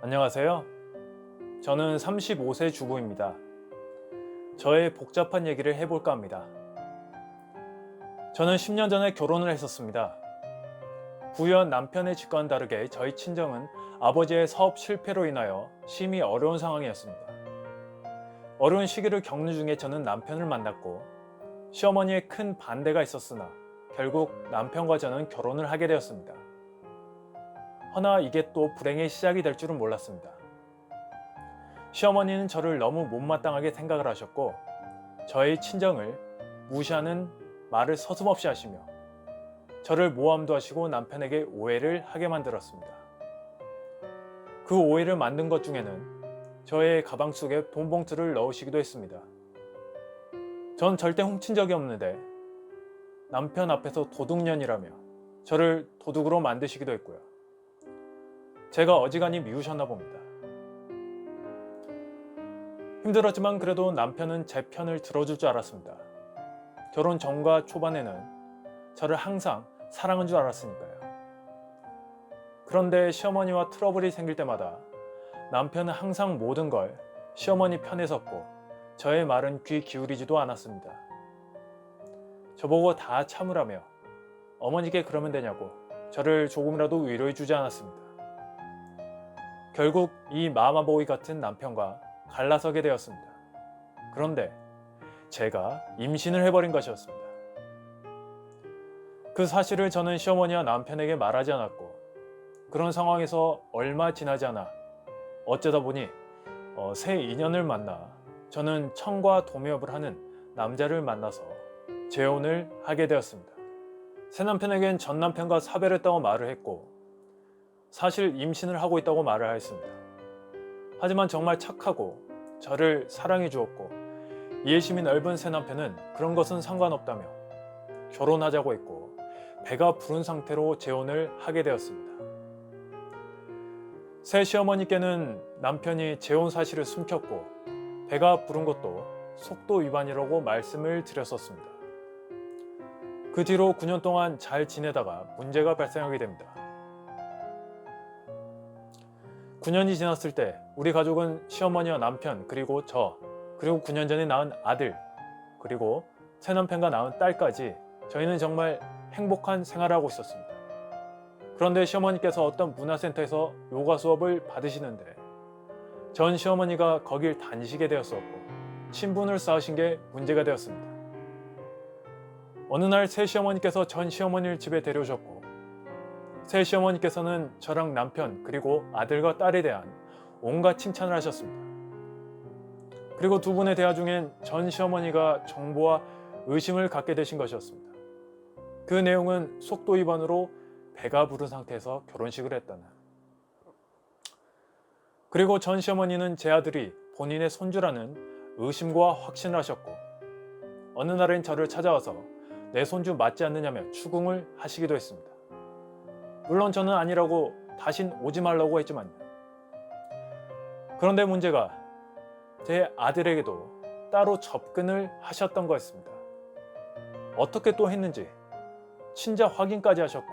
안녕하세요. 저는 35세 주부입니다. 저의 복잡한 얘기를 해볼까 합니다. 저는 10년 전에 결혼을 했었습니다. 부유한 남편의 집과는 다르게 저희 친정은 아버지의 사업 실패로 인하여 심히 어려운 상황이었습니다. 어려운 시기를 겪는 중에 저는 남편을 만났고 시어머니의 큰 반대가 있었으나 결국 남편과 저는 결혼을 하게 되었습니다. 허나 이게 또 불행의 시작이 될 줄은 몰랐습니다. 시어머니는 저를 너무 못마땅하게 생각을 하셨고 저의 친정을 무시하는 말을 서슴없이 하시며 저를 모함도 하시고 남편에게 오해를 하게 만들었습니다. 그 오해를 만든 것 중에는 저의 가방 속에 돈 봉투를 넣으시기도 했습니다. 전 절대 훔친 적이 없는데 남편 앞에서 도둑년이라며 저를 도둑으로 만드시기도 했고요. 제가 어지간히 미우셨나 봅니다. 힘들었지만 그래도 남편은 제 편을 들어줄 줄 알았습니다. 결혼 전과 초반에는 저를 항상 사랑한 줄 알았으니까요. 그런데 시어머니와 트러블이 생길 때마다 남편은 항상 모든 걸 시어머니 편에 섰고 저의 말은 귀 기울이지도 않았습니다. 저보고 다 참으라며 어머니께 그러면 되냐고 저를 조금이라도 위로해 주지 않았습니다. 결국 이 마마보이 같은 남편과 갈라서게 되었습니다. 그런데 제가 임신을 해버린 것이었습니다. 그 사실을 저는 시어머니와 남편에게 말하지 않았고 그런 상황에서 얼마 지나지 않아 어쩌다 보니 새 인연을 만나 저는 청과 도매업을 하는 남자를 만나서 재혼을 하게 되었습니다. 새 남편에겐 전 남편과 사별했다고 말을 했고 사실 임신을 하고 있다고 말을 하였습니다. 하지만 정말 착하고 저를 사랑해 주었고 이해심이 넓은 새 남편은 그런 것은 상관없다며 결혼하자고 했고 배가 부른 상태로 재혼을 하게 되었습니다. 새 시어머니께는 남편이 재혼 사실을 숨겼고 배가 부른 것도 속도 위반이라고 말씀을 드렸었습니다. 그 뒤로 9년 동안 잘 지내다가 문제가 발생하게 됩니다. 9년이 지났을 때 우리 가족은 시어머니와 남편 그리고 저 그리고 9년 전에 낳은 아들 그리고 새남편과 낳은 딸까지 저희는 정말 행복한 생활을 하고 있었습니다. 그런데 시어머니께서 어떤 문화센터에서 요가 수업을 받으시는데 전 시어머니가 거길 다니시게 되었었고 친분을 쌓으신 게 문제가 되었습니다. 어느 날 새 시어머니께서 전 시어머니를 집에 데려오셨고 새 시어머니께서는 저랑 남편 그리고 아들과 딸에 대한 온갖 칭찬을 하셨습니다. 그리고 두 분의 대화 중엔 전 시어머니가 정보와 의심을 갖게 되신 것이었습니다. 그 내용은 속도 위반으로 배가 부른 상태에서 결혼식을 했다는. 그리고 전 시어머니는 제 아들이 본인의 손주라는 의심과 확신을 하셨고 어느 날엔 저를 찾아와서 내 손주 맞지 않느냐며 추궁을 하시기도 했습니다. 물론 저는 아니라고 다신 오지 말라고 했지만요. 그런데 문제가 제 아들에게도 따로 접근을 하셨던 거였습니다. 어떻게 또 했는지 친자 확인까지 하셨고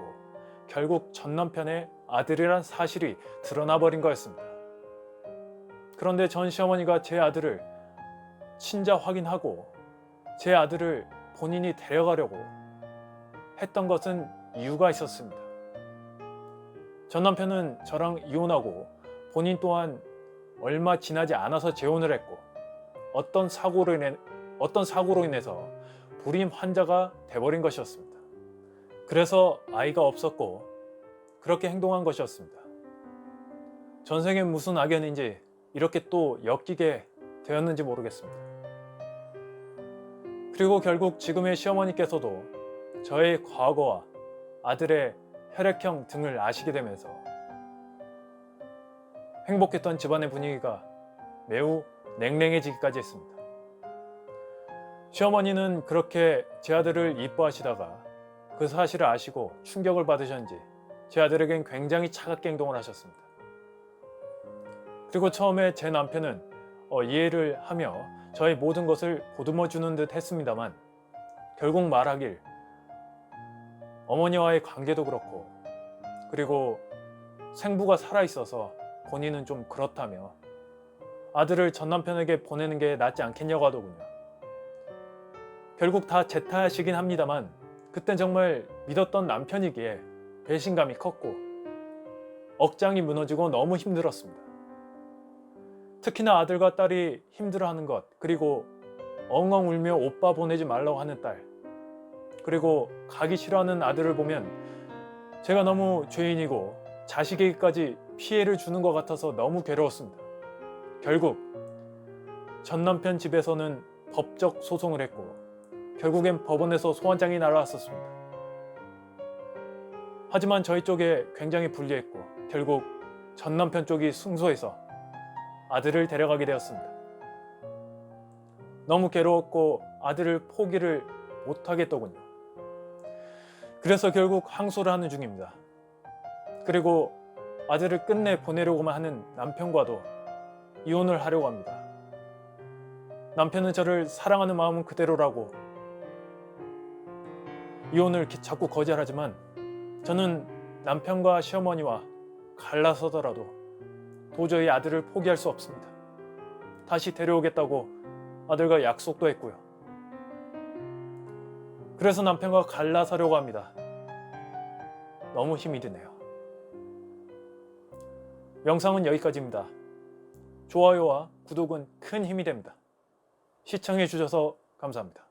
결국 전 남편의 아들이란 사실이 드러나 버린 거였습니다. 그런데 전 시어머니가 제 아들을 친자 확인하고 제 아들을 본인이 데려가려고 했던 것은 이유가 있었습니다. 전 남편은 저랑 이혼하고 본인 또한 얼마 지나지 않아서 재혼을 했고 어떤 사고로 인해서 불임 환자가 돼버린 것이었습니다. 그래서 아이가 없었고 그렇게 행동한 것이었습니다. 전생에 무슨 악연인지 이렇게 또 엮이게 되었는지 모르겠습니다. 그리고 결국 지금의 시어머니께서도 저의 과거와 아들의 혈액형 등을 아시게 되면서 행복했던 집안의 분위기가 매우 냉랭해지기까지 했습니다. 시어머니는 그렇게 제 아들을 이뻐하시다가 그 사실을 아시고 충격을 받으셨는지 제 아들에겐 굉장히 차갑게 행동을 하셨습니다. 그리고 처음에 제 남편은 이해를 하며 저의 모든 것을 보듬어 주는 듯 했습니다만 결국 말하길 어머니와의 관계도 그렇고 그리고 생부가 살아있어서 본인은 좀 그렇다며 아들을 전 남편에게 보내는 게 낫지 않겠냐고 하더군요. 결국 다 제 탓이긴 합니다만 그땐 정말 믿었던 남편이기에 배신감이 컸고 억장이 무너지고 너무 힘들었습니다. 특히나 아들과 딸이 힘들어하는 것, 그리고 엉엉 울며 오빠 보내지 말라고 하는 딸, 그리고 가기 싫어하는 아들을 보면 제가 너무 죄인이고 자식에게까지 피해를 주는 것 같아서 너무 괴로웠습니다. 결국 전 남편 집에서는 법적 소송을 했고 결국엔 법원에서 소환장이 날아왔었습니다. 하지만 저희 쪽에 굉장히 불리했고 결국 전 남편 쪽이 승소해서 아들을 데려가게 되었습니다. 너무 괴로웠고 아들을 포기를 못하겠더군요. 그래서 결국 항소를 하는 중입니다. 그리고 아들을 끝내 보내려고만 하는 남편과도 이혼을 하려고 합니다. 남편은 저를 사랑하는 마음은 그대로라고 이혼을 자꾸 거절하지만 저는 남편과 시어머니와 갈라서더라도 도저히 아들을 포기할 수 없습니다. 다시 데려오겠다고 아들과 약속도 했고요. 그래서 남편과 갈라서려고 합니다. 너무 힘이 드네요. 영상은 여기까지입니다. 좋아요와 구독은 큰 힘이 됩니다. 시청해 주셔서 감사합니다.